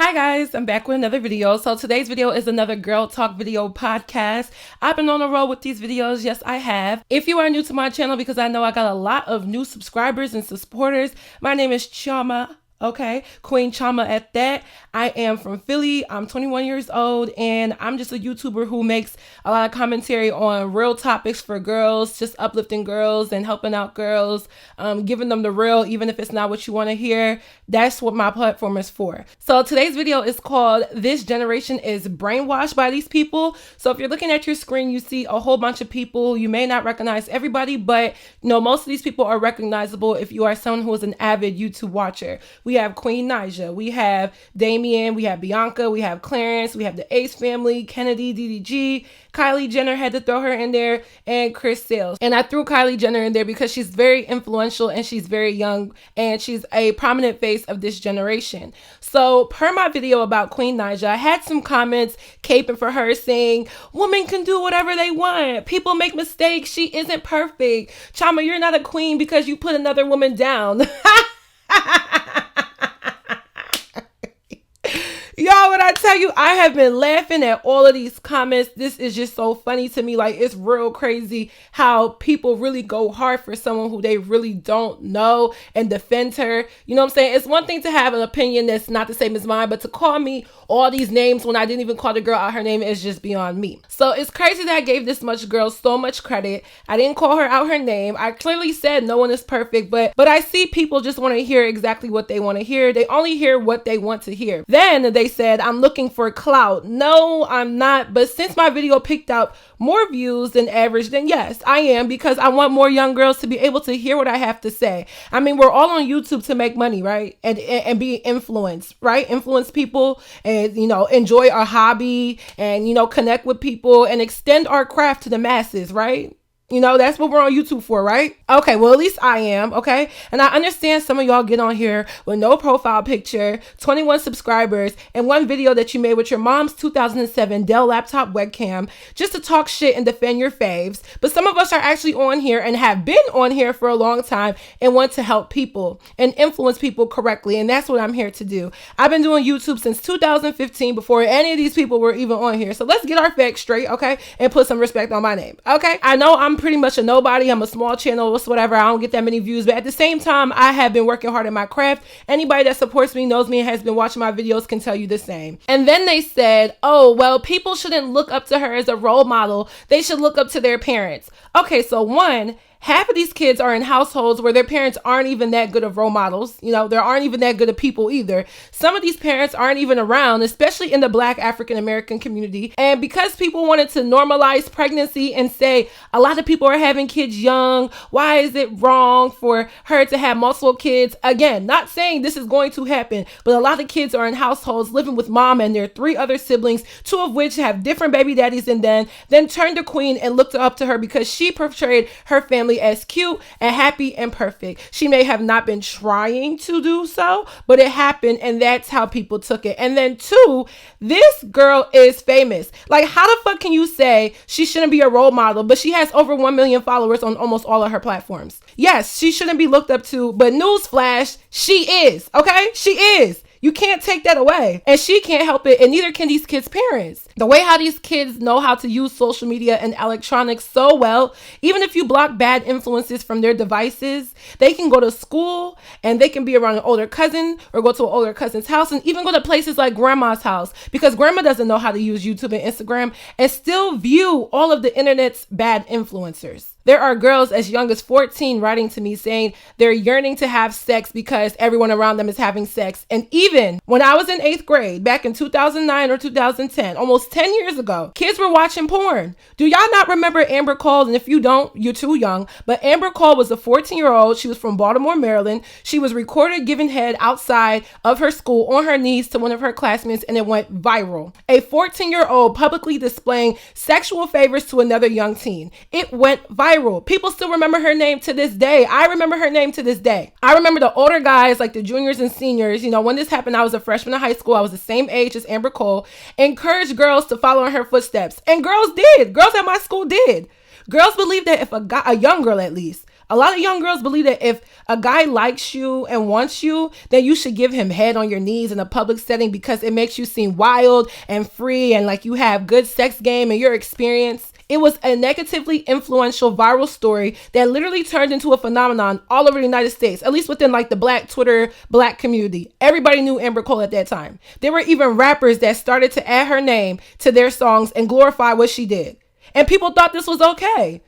Hi guys, I'm back with another video. So today's video is another girl talk video podcast. I've been on a roll with these videos. Yes, I have. If you are new to my channel, because I know I got a lot of new subscribers and supporters, my name is Chioma. Okay, Queen Chioma at that. I am from Philly. I'm 21 years old and I'm just a YouTuber who makes a lot of commentary on real topics for girls, just uplifting girls and helping out girls, giving them the real, even if it's not what you want to hear. That's what my platform is for. So today's video is called This Generation is Brainwashed by These People. So if you're looking at your screen, you see a whole bunch of people. You may not recognize everybody, but most of these people are recognizable if you are someone who is an avid YouTube watcher. We have Queen Naija, we have Damien, we have Bianca, we have Clarence, we have the Ace family, Kennedy, DDG, Kylie Jenner, had to throw her in there, and Chris Sales. And I threw Kylie Jenner in there because she's very influential and she's very young and she's a prominent face of this generation. So per my video about Queen Naija, I had some comments caping for her saying, women can do whatever they want. People make mistakes. She isn't perfect. Chioma, you're not a queen because you put another woman down. Y'all, when I tell you, I have been laughing at all of these comments. This is just so funny to me. Like, it's real crazy how people really go hard for someone who they really don't know and defend her. You know what I'm saying? It's one thing to have an opinion that's not the same as mine, but to call me all these names when I didn't even call the girl out her name is just beyond me. So it's crazy that I gave this much girl so much credit. I didn't call her out her name. I clearly said no one is perfect, but I see people just want to hear exactly what they want to hear. They only hear what they want to hear. Then they said, I'm looking for clout. No, I'm not. But since my video picked up more views than average, then yes, I am, because I want more young girls to be able to hear what I have to say. I mean, we're all on YouTube to make money, right? And be influenced, right? Influence people and, enjoy our hobby and, connect with people and extend our craft to the masses, right? That's what we're on YouTube for, right? Okay, well, at least I am, okay? And I understand some of y'all get on here with no profile picture, 21 subscribers, and one video that you made with your mom's 2007 Dell laptop webcam just to talk shit and defend your faves. But some of us are actually on here and have been on here for a long time and want to help people and influence people correctly, and that's what I'm here to do. I've been doing YouTube since 2015 before any of these people were even on here. So let's get our facts straight, okay? And put some respect on my name, okay? I know I'm pretty much a nobody. I'm a small channel, whatever. I don't get that many views, but at the same time, I have been working hard in my craft. Anybody that supports me, knows me, and has been watching my videos can tell you the same. And then they said, oh, well, people shouldn't look up to her as a role model. They should look up to their parents. Okay, so one, half of these kids are in households where their parents aren't even that good of role models. There aren't even that good of people either. Some of these parents aren't even around, especially in the Black African American community. And because people wanted to normalize pregnancy and say a lot of people are having kids young, why is it wrong for her to have multiple kids? Again, not saying this is going to happen, but a lot of kids are in households living with mom and their 3 other siblings, 2 of which have different baby daddies than them, then turned to Queen and looked up to her because she portrayed her family as cute and happy and perfect. She may have not been trying to do so, but it happened, and that's how people took it. And then 2, this girl is famous. Like, how the fuck can you say she shouldn't be a role model, but she has over 1 million followers on almost all of her platforms? Yes, she shouldn't be looked up to, but newsflash, she is, okay? She is. You can't take that away. And she can't help it, and neither can these kids' parents. The way how these kids know how to use social media and electronics so well, even if you block bad influences from their devices, they can go to school and they can be around an older cousin or go to an older cousin's house and even go to places like grandma's house because grandma doesn't know how to use YouTube and Instagram and still view all of the internet's bad influencers. There are girls as young as 14 writing to me saying they're yearning to have sex because everyone around them is having sex. And even when I was in 8th grade, back in 2009 or 2010, almost 10 years ago, kids were watching porn. Do y'all not remember Amber Cole? And if you don't, you're too young. But Amber Cole was a 14-year-old. She was from Baltimore, Maryland. She was recorded giving head outside of her school on her knees to one of her classmates, and it went viral. A 14-year-old publicly displaying sexual favors to another young teen. It went viral. People still remember her name to this day. I remember her name to this day. I remember the older guys, like the juniors and seniors, when this happened, I was a freshman in high school. I was the same age as Amber Cole, encouraged girls to follow in her footsteps. And girls did. Girls at my school did. Girls believed that if a young girl at least, A lot of young girls believe that if a guy likes you and wants you, then you should give him head on your knees in a public setting because it makes you seem wild and free and like you have good sex game and your experience. It was a negatively influential viral story that literally turned into a phenomenon all over the United States, at least within like the Black Twitter, Black community. Everybody knew Amber Cole at that time. There were even rappers that started to add her name to their songs and glorify what she did. And people thought this was okay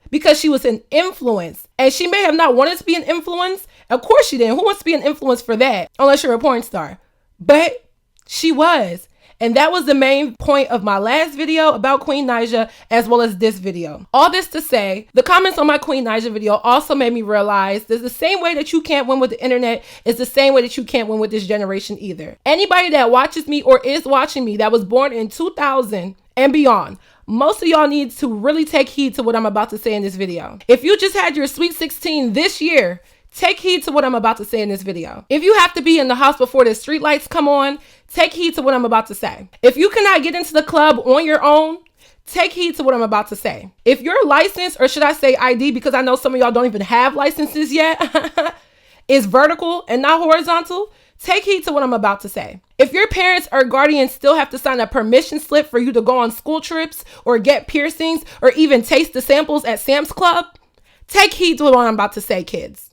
because she was an influence. And she may have not wanted to be an influence. Of course she didn't. Who wants to be an influence for that? Unless you're a porn star. But she was. And that was the main point of my last video about Queen Naija, as well as this video. All this to say, the comments on my Queen Naija video also made me realize there's the same way that you can't win with the internet is the same way that you can't win with this generation either. Anybody that watches me or is watching me that was born in 2000 and beyond, most of y'all need to really take heed to what I'm about to say in this video. If you just had your Sweet 16 this year, take heed to what I'm about to say in this video. If you have to be in the house before the street lights come on, take heed to what I'm about to say. If you cannot get into the club on your own, take heed to what I'm about to say. If your license, or should I say ID, because I know some of y'all don't even have licenses yet, is vertical and not horizontal, take heed to what I'm about to say. If your parents or guardians still have to sign a permission slip for you to go on school trips or get piercings or even taste the samples at Sam's Club, take heed to what I'm about to say, kids.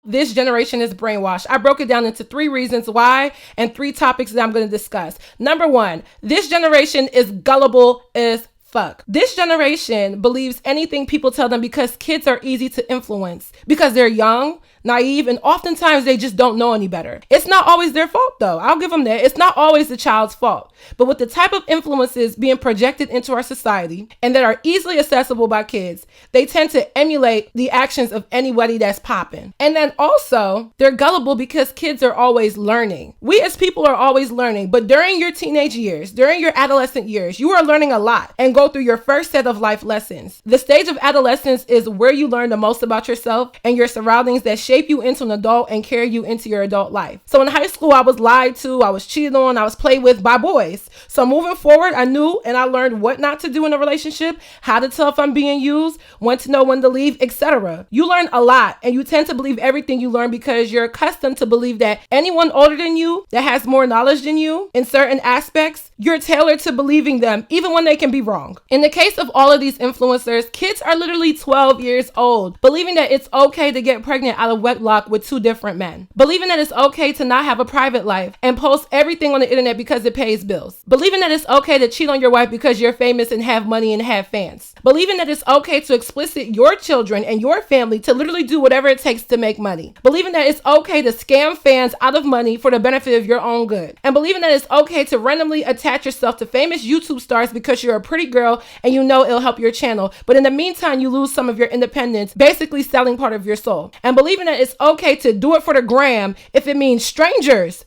This generation is brainwashed. I broke it down into 3 reasons why and 3 topics that I'm going to discuss. Number 1, this generation is gullible as fuck. This generation believes anything people tell them because kids are easy to influence because they're young, naive, and oftentimes they just don't know any better. It's not always their fault though. I'll give them that. It's not always the child's fault. But with the type of influences being projected into our society and that are easily accessible by kids, they tend to emulate the actions of anybody that's popping. And then also, they're gullible because kids are always learning. We as people are always learning, but during your teenage years, during your adolescent years, you are learning a lot and go through your first set of life lessons. The stage of adolescence is where you learn the most about yourself and your surroundings that shape you into an adult and carry you into your adult life. So in high school, I was lied to, I was cheated on, I was played with by boys. So moving forward, I knew and I learned what not to do in a relationship, how to tell if I'm being used, when to know when to leave, etc. You learn a lot and you tend to believe everything you learn because you're accustomed to believe that anyone older than you that has more knowledge than you in certain aspects, you're tailored to believing them even when they can be wrong. In the case of all of these influencers, kids are literally 12 years old, believing that it's okay to get pregnant out of wedlock with 2 different men, believing that it's okay to not have a private life and post everything on the internet because it pays bills, believing that it's okay to cheat on your wife because you're famous and have money and have fans, believing that it's okay to explicit your children and your family to literally do whatever it takes to make money, believing that it's okay to scam fans out of money for the benefit of your own good, and believing that it's okay to randomly attach yourself to famous YouTube stars because you're a pretty girl and you know it'll help your channel, but in the meantime you lose some of your independence, basically selling part of your soul, and believing that it's okay to do it for the gram if it means strangers,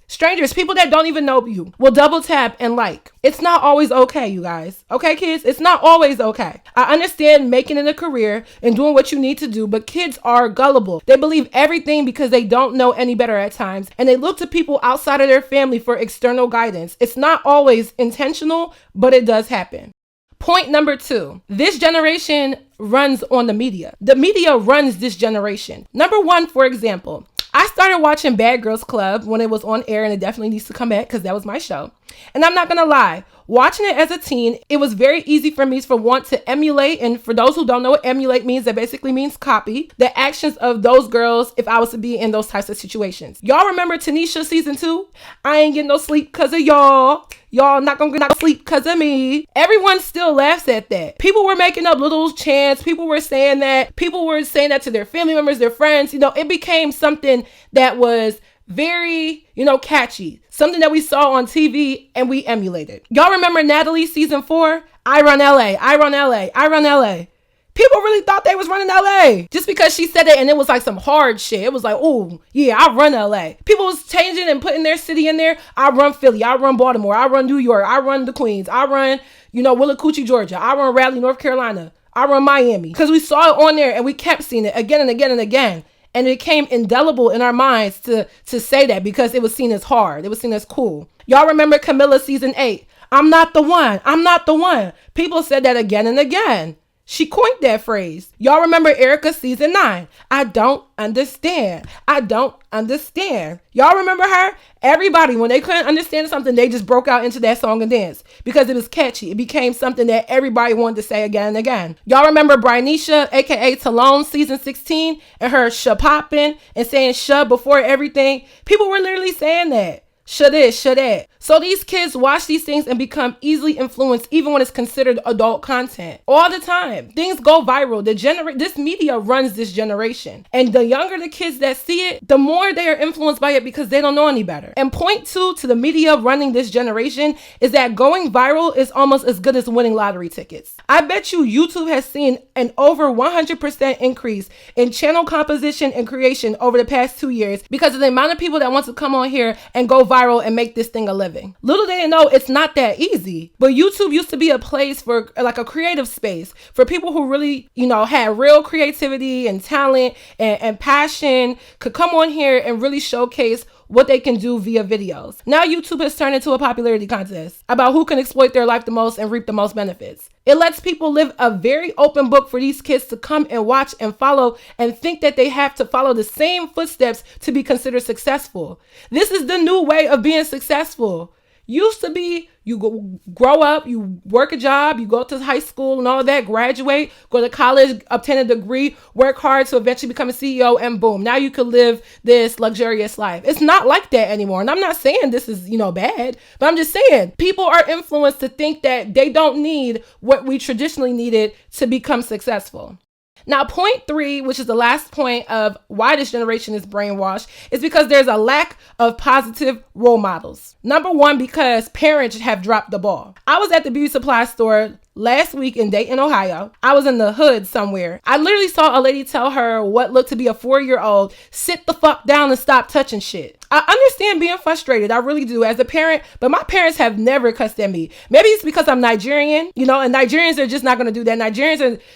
people that don't even know you, will double tap and like. It's not always okay, you guys. Okay, kids? It's not always okay. I understand making it a career and doing what you need to do, but kids are gullible. They believe everything because they don't know any better at times, and they look to people outside of their family for external guidance. It's not always intentional, but it does happen. Point number 2, this generation runs on the media. The media runs this generation. Number 1, for example, I started watching Bad Girls Club when it was on air, and it definitely needs to come back because that was my show. And I'm not going to lie, watching it as a teen, it was very easy for me to want to emulate. And for those who don't know what emulate means, that basically means copy the actions of those girls if I was to be in those types of situations. Y'all remember Tanisha season 2? I ain't getting no sleep because of y'all. Y'all not gonna get no sleep because of me. Everyone still laughs at that. People were making up little chants. People were saying that. People were saying that to their family members, their friends. You know, it became something that was very, catchy. Something that we saw on TV and we emulated. Y'all remember Natalie season 4? I run LA, I run LA, I run LA. People really thought they was running LA just because she said it, and it was like some hard shit. It was like, oh yeah, I run LA. People was changing and putting their city in there. I run Philly, I run Baltimore, I run New York, I run the Queens, I run, Willacoochee, Georgia, I run Raleigh, North Carolina, I run Miami. Because we saw it on there and we kept seeing it again and again and again. And it became indelible in our minds to say that because it was seen as hard. It was seen as cool. Y'all remember Camilla season 8? I'm not the one. I'm not the one. People said that again and again. She coined that phrase. Y'all remember Erica season 9? I don't understand. I don't understand. Y'all remember her? Everybody, when they couldn't understand something, they just broke out into that song and dance because it was catchy. It became something that everybody wanted to say again and again. Y'all remember Brianisha, aka Talone, season 16, and her sha popping and saying sha before everything? People were literally saying that. Sha this, sha that. So these kids watch these things and become easily influenced even when it's considered adult content. All the time. Things go viral. This media runs this generation. And the younger the kids that see it, the more they are influenced by it because they don't know any better. And point two to the media running this generation is that going viral is almost as good as winning lottery tickets. I bet you YouTube has seen an over 100% increase in channel composition and creation over the past 2 years because of the amount of people that want to come on here and go viral and make this thing a living. Little they know it's not that easy. But YouTube used to be a place for like a creative space for people who really, had real creativity and talent and passion, could come on here and really showcase what they can do via videos. Now YouTube has turned into a popularity contest about who can exploit their life the most and reap the most benefits. It lets people live a very open book for these kids to come and watch and follow and think that they have to follow the same footsteps to be considered successful. This is the new way of being successful. Used to be you grow up, you work a job, you go to high school and all of that, graduate, go to college, obtain a degree, work hard to eventually become a CEO, and boom, now you could live this luxurious life. It's not like that anymore. And I'm not saying this is, bad, but I'm just saying people are influenced to think that they don't need what we traditionally needed to become successful. Now, point 3, which is the last point of why this generation is brainwashed, is because there's a lack of positive role models. Number 1, because parents have dropped the ball. I was at the beauty supply store last week in Dayton, Ohio. I was in the hood somewhere. I literally saw a lady tell her what looked to be a 4-year-old, sit the fuck down and stop touching shit. I understand being frustrated. I really do as a parent, but my parents have never cussed at me. Maybe it's because I'm Nigerian, and Nigerians are just not going to do that.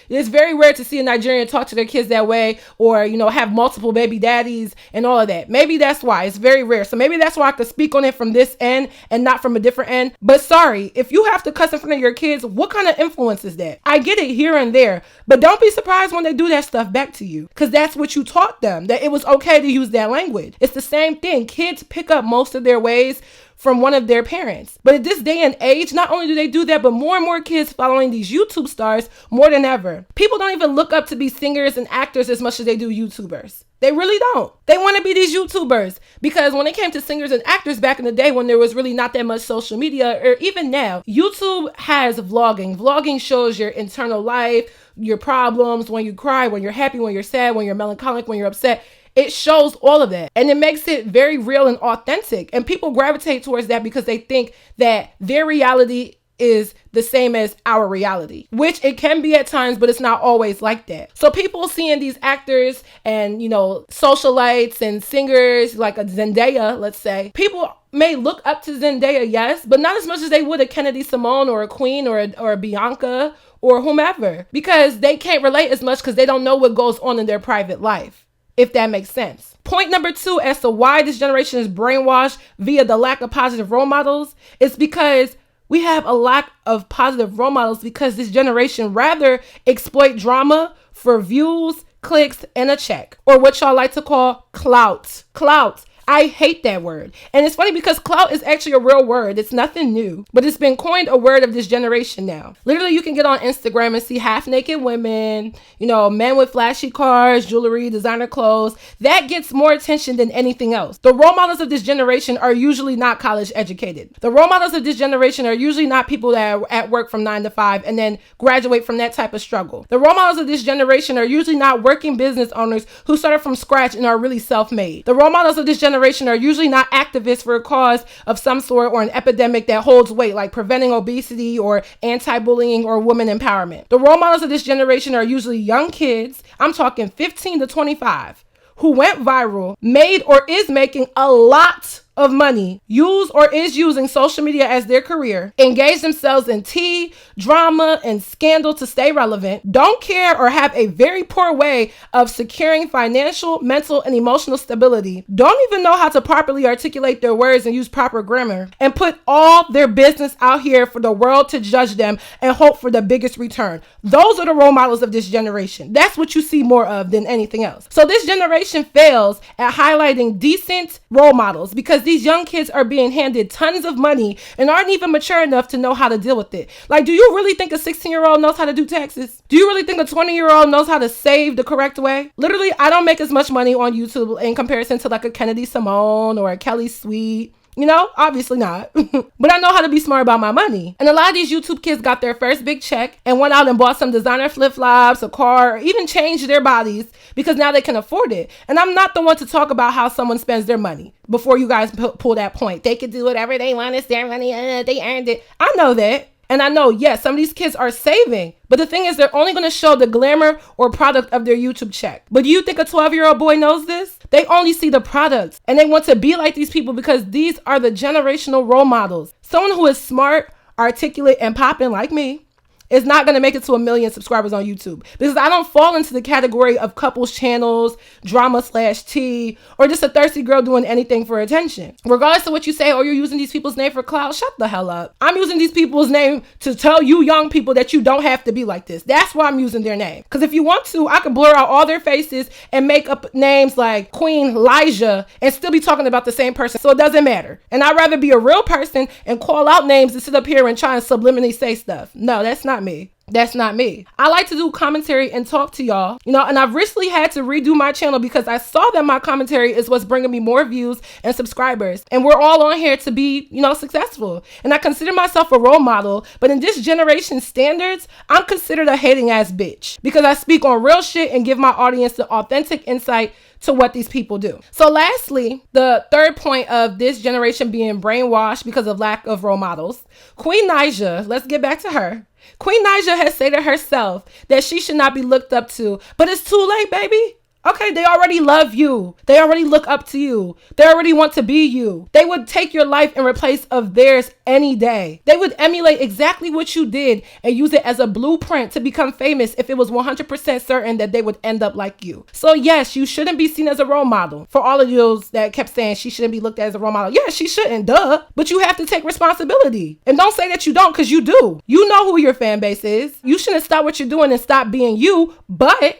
It's very rare to see a Nigerian talk to their kids that way or, have multiple baby daddies and all of that. Maybe that's why. It's very rare. So maybe that's why I could speak on it from this end and not from a different end. But sorry, if you have to cuss in front of your kids, what kind of influence is that? I get it here and there, but don't be surprised when they do that stuff back to you because that's what you taught them, that it was okay to use that language. It's the same thing. Kids pick up most of their ways from one of their parents. But at this day and age, not only do they do that, but more and more kids following these YouTube stars more than ever. People don't even look up to be singers and actors as much as they do YouTubers. They really don't. They want to be these YouTubers because when it came to singers and actors back in the day when there was really not that much social media, or even now, YouTube has vlogging. Vlogging shows your internal life, your problems, when you cry, when you're happy, when you're sad, when you're melancholic, when you're upset. It shows all of that and it makes it very real and authentic. And people gravitate towards that because they think that their reality is the same as our reality, which it can be at times, but it's not always like that. So people seeing these actors and, socialites and singers like a Zendaya, let's say, people may look up to Zendaya, yes, but not as much as they would a Kennedy Simone or a Queen or a Bianca or whomever, because they can't relate as much because they don't know what goes on in their private life. If that makes sense. Point number 2 as to why this generation is brainwashed via the lack of positive role models is because we have a lack of positive role models because this generation rather exploit drama for views, clicks, and a check, or what y'all like to call clout. Clout. I hate that word. And it's funny because clout is actually a real word. It's nothing new, but it's been coined a word of this generation now. Literally, you can get on Instagram and see half naked women, men with flashy cars, jewelry, designer clothes. That gets more attention than anything else. The role models of this generation are usually not college educated. The role models of this generation are usually not people that are at work from 9 to 5 and then graduate from that type of struggle. The role models of this generation are usually not working business owners who started from scratch and are really self-made. The role models of this generation are usually not activists for a cause of some sort or an epidemic that holds weight, like preventing obesity or anti-bullying or women empowerment. The role models of this generation are usually young kids, I'm talking 15 to 25, who went viral, made or is making a lot of money use or is using social media as their career, engage themselves in tea, drama, and scandal to stay relevant, don't care or have a very poor way of securing financial, mental, and emotional stability, don't even know how to properly articulate their words and use proper grammar, and put all their business out here for the world to judge them and hope for the biggest return. Those are the role models of this generation. That's what you see more of than anything else. So this generation fails at highlighting decent role models because these young kids are being handed tons of money and aren't even mature enough to know how to deal with it. Like, do you really think a 16-year-old knows how to do taxes? Do you really think a 20-year-old knows how to save the correct way? Literally, I don't make as much money on YouTube in comparison to like a Kennedy Simone or a Kelly Sweet. You know, obviously not. But I know how to be smart about my money. And a lot of these YouTube kids got their first big check and went out and bought some designer flip-flops, a car, or even changed their bodies because now they can afford it. And I'm not the one to talk about how someone spends their money before you guys pull that point. They can do whatever they want. It's their money. They earned it. I know that. And I know, yes, some of these kids are saving. But the thing is, they're only going to show the glamour or product of their YouTube check. But do you think a 12-year-old boy knows this? They only see the products. And they want to be like these people because these are the generational role models. Someone who is smart, articulate, and popping like me is not going to make it to 1 million subscribers on YouTube because I don't fall into the category of couples channels, drama/tea, or just a thirsty girl doing anything for attention. Regardless of what you say, or you're using these people's name for clout, shut the hell up. I'm using these people's name to tell you young people that you don't have to be like this. That's why I'm using their name. Because if you want to, I could blur out all their faces and make up names like Queen Elijah and still be talking about the same person. So it doesn't matter. And I'd rather be a real person and call out names than sit up here and try and subliminally say stuff. No, that's not me. That's not me. I like to do commentary and talk to y'all, you know, and I've recently had to redo my channel because I saw that my commentary is what's bringing me more views and subscribers. And we're all on here to be, you know, successful. And I consider myself a role model, but in this generation's standards, I'm considered a hating ass bitch because I speak on real shit and give my audience the authentic insight to what these people do. So lastly, the third point of this generation being brainwashed because of lack of role models, Queen Naija, let's get back to her. Queen Naija has stated herself that she should not be looked up to, but it's too late, baby. Okay, they already love you. They already look up to you. They already want to be you. They would take your life in replace of theirs any day. They would emulate exactly what you did and use it as a blueprint to become famous if it was 100% certain that they would end up like you. So yes, you shouldn't be seen as a role model. For all of those that kept saying she shouldn't be looked at as a role model. Yeah, she shouldn't, duh. But you have to take responsibility. And don't say that you don't, because you do. You know who your fan base is. You shouldn't stop what you're doing and stop being you, but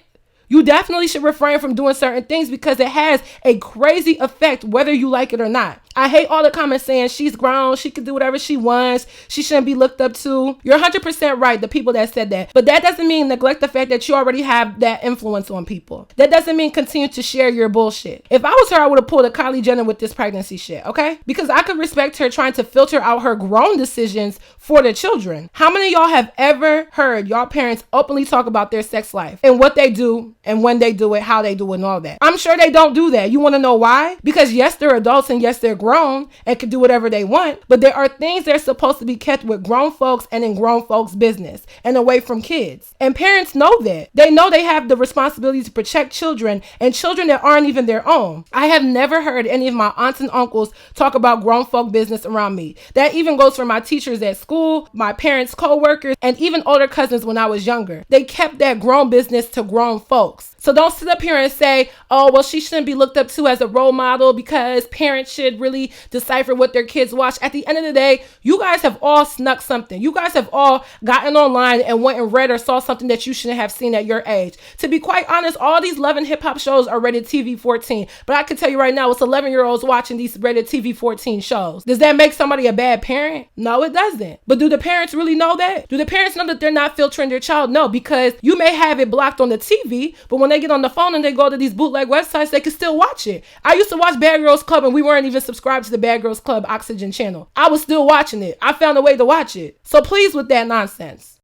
you definitely should refrain from doing certain things because it has a crazy effect whether you like it or not. I hate all the comments saying she's grown, she can do whatever she wants, she shouldn't be looked up to. You're 100% right, the people that said that. But that doesn't mean neglect the fact that you already have that influence on people. That doesn't mean continue to share your bullshit. If I was her, I would have pulled a Kylie Jenner with this pregnancy shit, okay? Because I could respect her trying to filter out her grown decisions for the children. How many of y'all have ever heard y'all parents openly talk about their sex life and what they do and when they do it, how they do it, and all that? I'm sure they don't do that. You want to know why? Because yes, they're adults and yes, they're grown and can do whatever they want, but there are things that are supposed to be kept with grown folks and in grown folks' business and away from kids. And parents know that. They know they have the responsibility to protect children and children that aren't even their own. I have never heard any of my aunts and uncles talk about grown folk business around me. That even goes for my teachers at school, my parents' co-workers, and even older cousins when I was younger. They kept that grown business to grown folks. So don't sit up here and say, oh, well, she shouldn't be looked up to as a role model because parents should really decipher what their kids watch. At the end of the day, you guys have all snuck something. You guys have all gotten online and went and read or saw something that you shouldn't have seen at your age. To be quite honest, all these love and hip hop shows are rated TV 14. But I can tell you right now, it's 11-year-olds watching these rated TV 14 shows. Does that make somebody a bad parent? No, it doesn't. But do the parents really know that? Do the parents know that they're not filtering their child? No, because you may have it blocked on the TV, but when they get on the phone and they go to these bootleg websites, they can still watch it. I used to watch Bad Girls Club and we weren't even subscribed to the Bad Girls Club Oxygen channel. I was still watching it. I found a way to watch it. So please with that nonsense.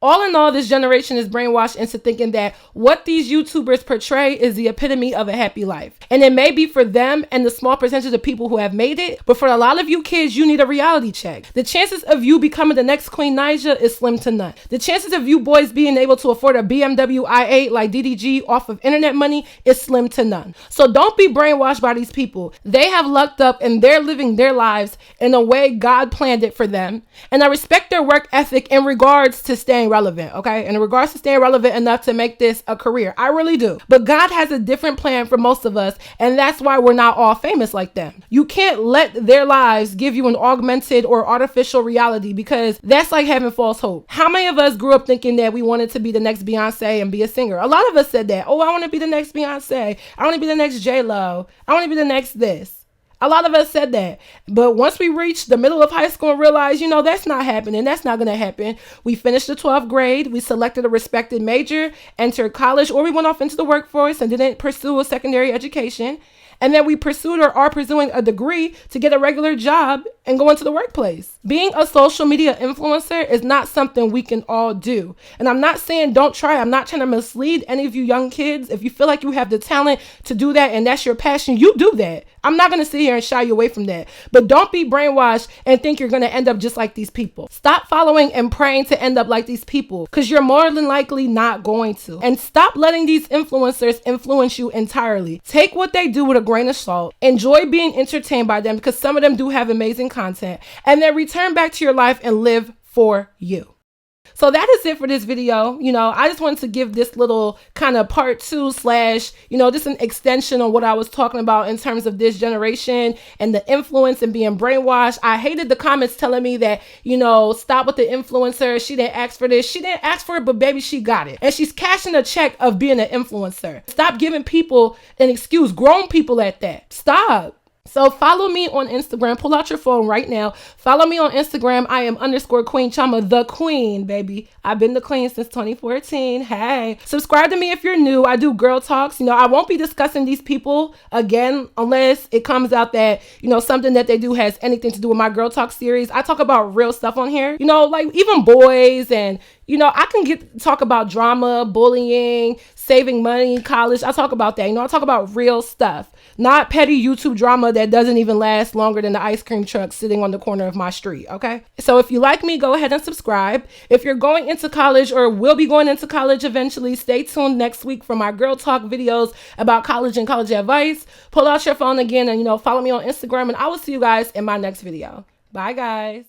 All in all, this generation is brainwashed into thinking that what these YouTubers portray is the epitome of a happy life. And it may be for them and the small percentage of people who have made it, but for a lot of you kids, you need a reality check. The chances of you becoming the next Queen Naija is slim to none. The chances of you boys being able to afford a BMW i8 like DDG off of internet money is slim to none. So don't be brainwashed by these people. They have lucked up and they're living their lives in a way God planned it for them. And I respect their work ethic in regards to staying relevant, okay? In regards to staying relevant enough to make this a career. I really do. But God has a different plan for most of us, and that's why we're not all famous like them. You can't let their lives give you an augmented or artificial reality, because that's like having false hope. How many of us grew up thinking that we wanted to be the next Beyonce and be a singer? A lot of us said that. Oh, I want to be the next Beyonce. I want to be the next J-Lo. I want to be the next this. A lot of us said that, but once we reached the middle of high school and realized, that's not happening, that's not going to happen. We finished the 12th grade, we selected a respected major, entered college, or we went off into the workforce and didn't pursue a secondary education. And then we pursued or are pursuing a degree to get a regular job and go into the workplace. Being a social media influencer is not something we can all do. And I'm not saying don't try. I'm not trying to mislead any of you young kids. If you feel like you have the talent to do that and that's your passion, you do that. I'm not going to sit here and shy you away from that. But don't be brainwashed and think you're going to end up just like these people. Stop following and praying to end up like these people, because you're more than likely not going to. And stop letting these influencers influence you entirely. Take what they do with a grain of salt. Enjoy being entertained by them, because some of them do have amazing content. And then return back to your life and live for you. So that is it for this video. I just wanted to give this little kind of part 2 / just an extension on what I was talking about in terms of this generation and the influence and being brainwashed. I hated the comments telling me that, stop with the influencer. She didn't ask for this. She didn't ask for it, but baby, she got it. And she's cashing a check of being an influencer. Stop giving people an excuse, grown people at that. Stop. So follow me on Instagram. Pull out your phone right now. Follow me on Instagram. I am _Queen Chioma, the queen, baby. I've been the queen since 2014. Hey, subscribe to me if you're new. I do girl talks. I won't be discussing these people again unless it comes out that, something that they do has anything to do with my girl talk series. I talk about real stuff on here, like even boys, and I can talk about drama, bullying, saving money, college. I talk about that. I talk about real stuff, not petty YouTube drama that doesn't even last longer than the ice cream truck sitting on the corner of my street. Okay. So if you like me, go ahead and subscribe. If you're going into college or will be going into college eventually, stay tuned next week for my girl talk videos about college and college advice. Pull out your phone again and, follow me on Instagram, and I will see you guys in my next video. Bye guys.